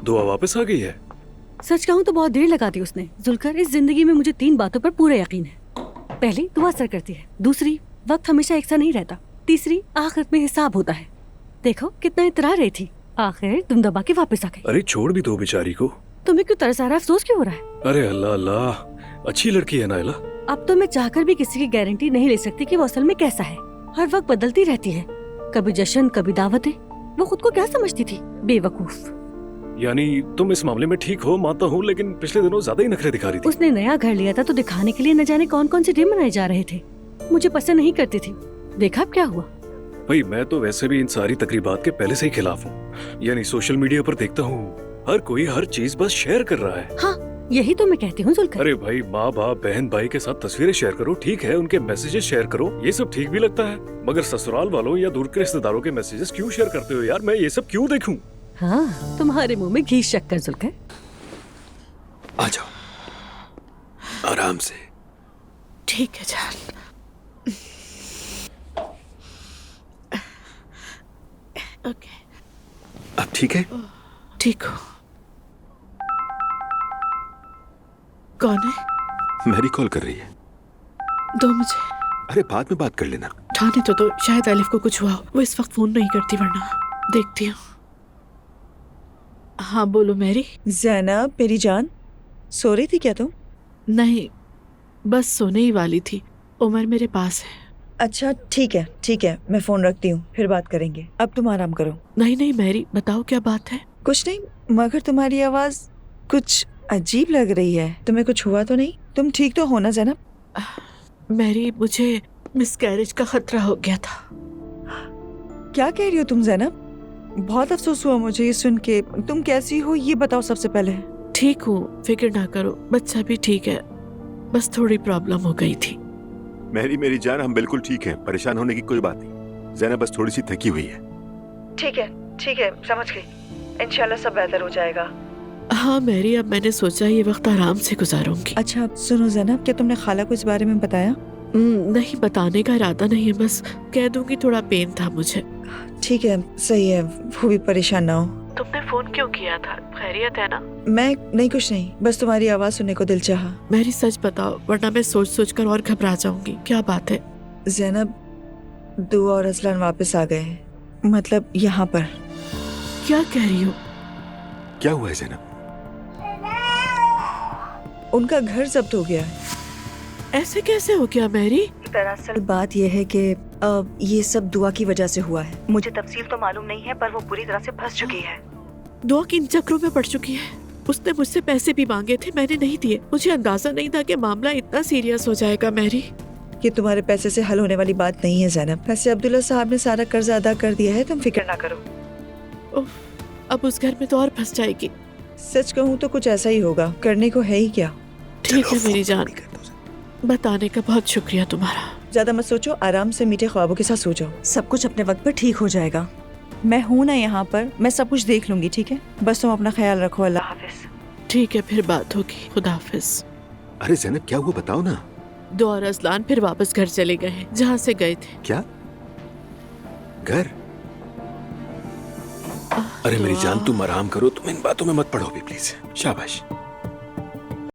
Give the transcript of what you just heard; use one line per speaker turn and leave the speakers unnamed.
दुआ वापस आ गई है।
सच कहूँ तो बहुत देर लगा दी उसने। जुल्कर, इस जिंदगी में मुझे 3 बातों पर पूरा यकीन है। पहली, दुआ असर करती है। दूसरी, वक्त हमेशा एक सा नहीं रहता। तीसरी, आखिरत में हिसाब होता है। देखो कितना इतरा रही थी, आखिर तुम दबा के वापस आ गई।
अरे छोड़ भी दो बेचारी को।
तुम्हें क्यों तरस आ रहा है? अफसोस क्यों हो रहा है?
अरे अल्लाह अल्लाह, अच्छी लड़की है नाइला।
अब तो मैं चाहकर भी किसी की गारंटी नहीं ले सकती कि वो असल में कैसा है। हर वक्त बदलती रहती है, कभी जश्न कभी दावतें। वो खुद को क्या समझती थी, बेवकूफ।
यानी तुम इस मामले में ठीक हो, मानता हूँ, लेकिन पिछले दिनों ज्यादा ही नखरे दिखा रही थी।
उसने नया घर लिया था तो दिखाने के लिए न जाने कौन कौन से डे मनाए जा रहे थे। मुझे पसंद नहीं करती थी। देखा अब क्या हुआ।
भाई मैं तो वैसे भी इन सारी तकरीबात के पहले से ही खिलाफ हूँ। यानी सोशल मीडिया पर देखता हूँ हर कोई हर चीज बस शेयर कर रहा है।
हाँ, यही तो मैं कहती हूँ जुल्कर।
अरे भाई, माँ बाप बहन भाई के साथ तस्वीरें शेयर करो, ठीक है, उनके मैसेजेस शेयर करो, ये सब ठीक भी लगता है, मगर ससुराल वालों या दूर के रिश्तेदारों के मैसेजेस क्यों शेयर करते हो यार? मैं ये सब क्यों देखूं?
हाँ, तुम्हारे मुंह में घी शक्कर जुल्कर।
आ जाओ आराम से।
ठीक है जान। ओके,
अब ठीक है?
ठीक हो। कौन है?
मैरी कॉल कर रही है।
दो मुझे।
अरे बाद में बात कर लेना।
ठाने तो शायद अलिफ को कुछ हुआ हो। वो इस वक्त फोन नहीं करती, वरना देखती हूँ। हाँ बोलो मैरी।
ज़ैनब मेरी जान, सो रही थी क्या तुम?
नहीं, बस सोने ही वाली थी। उमर मेरे पास है।
अच्छा ठीक है, मैं फोन रखती हूँ, फिर बात करेंगे। अब तुम आराम करो।
नहीं मैरी, बताओ क्या बात है।
कुछ नहीं, मगर तुम्हारी आवाज कुछ अजीब लग रही है। तुम्हें कुछ हुआ तो नहीं? तुम ठीक तो हो ना ज़ैनब?
मैरी, मुझे मिसकैरेज का खतरा हो गया था।
क्या कह रही हो तुम ज़ैनब? बहुत अफसोस हुआ मुझे ये सुन के। तुम कैसी हो ये बताओ सबसे पहले।
ठीक हूँ, फिक्र ना करो, बच्चा भी ठीक है, बस थोड़ी प्रॉब्लम हो गई थी।
मैरी मेरी जान, हम बिल्कुल ठीक हैं, परेशान होने की कोई बात नहीं। ज़ैनब बस थोड़ी सी थकी हुई है।
ठीक है, समझ गई। इंशाल्लाह सब बेहतर हो जाएगा।
हाँ मैरी, अब मैंने सोचा ये वक्त आराम से गुजारूंगी।
अच्छा सुनो ज़ैनब, क्या तुमने खाला को इस बारे में बताया?
नहीं, बताने का इरादा नहीं है, बस कह दूंगी थोड़ा पेन था मुझे।
ठीक है, सही है, वो भी परेशान ना हो।
तुमने फोन क्यों किया था? खैरियत है ना?
मैं नहीं, कुछ नहीं, बस तुम्हारी आवाज सुनने को दिल चाहा।
मैरी सच बताओ, वरना मैं सोच सोच कर और घबरा जाऊंगी। क्या बात है?
ज़ैनब, दुआ और असलान वापस आ गए हैं, मतलब यहाँ पर।
क्या कह रही हो?
क्या हुआ है ज़ैनब?
उनका घर जब्त हो गया है।
ऐसे कैसे हो गया मैरी?
दरअसल बात यह है कि ये सब दुआ की वजह से हुआ है। मुझे तफसील तो मालूम नहीं है, पर वो बुरी तरह से फंस चुकी है।
दुआ किन चक्रों में पड़ चुकी है? उसने मुझसे पैसे भी मांगे थे, मैंने नहीं दिए। मुझे अंदाजा नहीं था कि मामला इतना सीरियस हो जाएगा मैरी।
ये तुम्हारे पैसे से हल होने वाली बात नहीं है ज़ैनब। वैसे अब्दुल्ला साहब ने सारा कर्ज अदा कर दिया है, तुम फिक्र ना करो।
अब उस घर में तो और फंस जाएगी।
सच कहूँ तो कुछ ऐसा ही होगा, करने को है ही क्या।
ठीक है मेरी जान, बताने का बहुत शुक्रिया तुम्हारा।
ज्यादा मत सोचो, आराम से मीठे ख्वाबों के साथ सो जाओ। सब कुछ अपने वक्त पर ठीक हो जाएगा। मैं हूँ ना यहाँ पर, मैं सब कुछ देख लूंगी, ठीक है? बस तुम अपना ख्याल रखो। अल्लाह हाफिज।
ठीक है, फिर बात होगी। खुदा हाफिज।
अरे ज़ैनब क्या हुआ बताओ ना।
दो और असलान फिर वापस घर चले गए हैं, जहाँ से गए थे।
क्या घर? अरे मेरी जान, तुम आराम करो, तुम इन बातों में मत पड़ो भी प्लीज। शाबाश।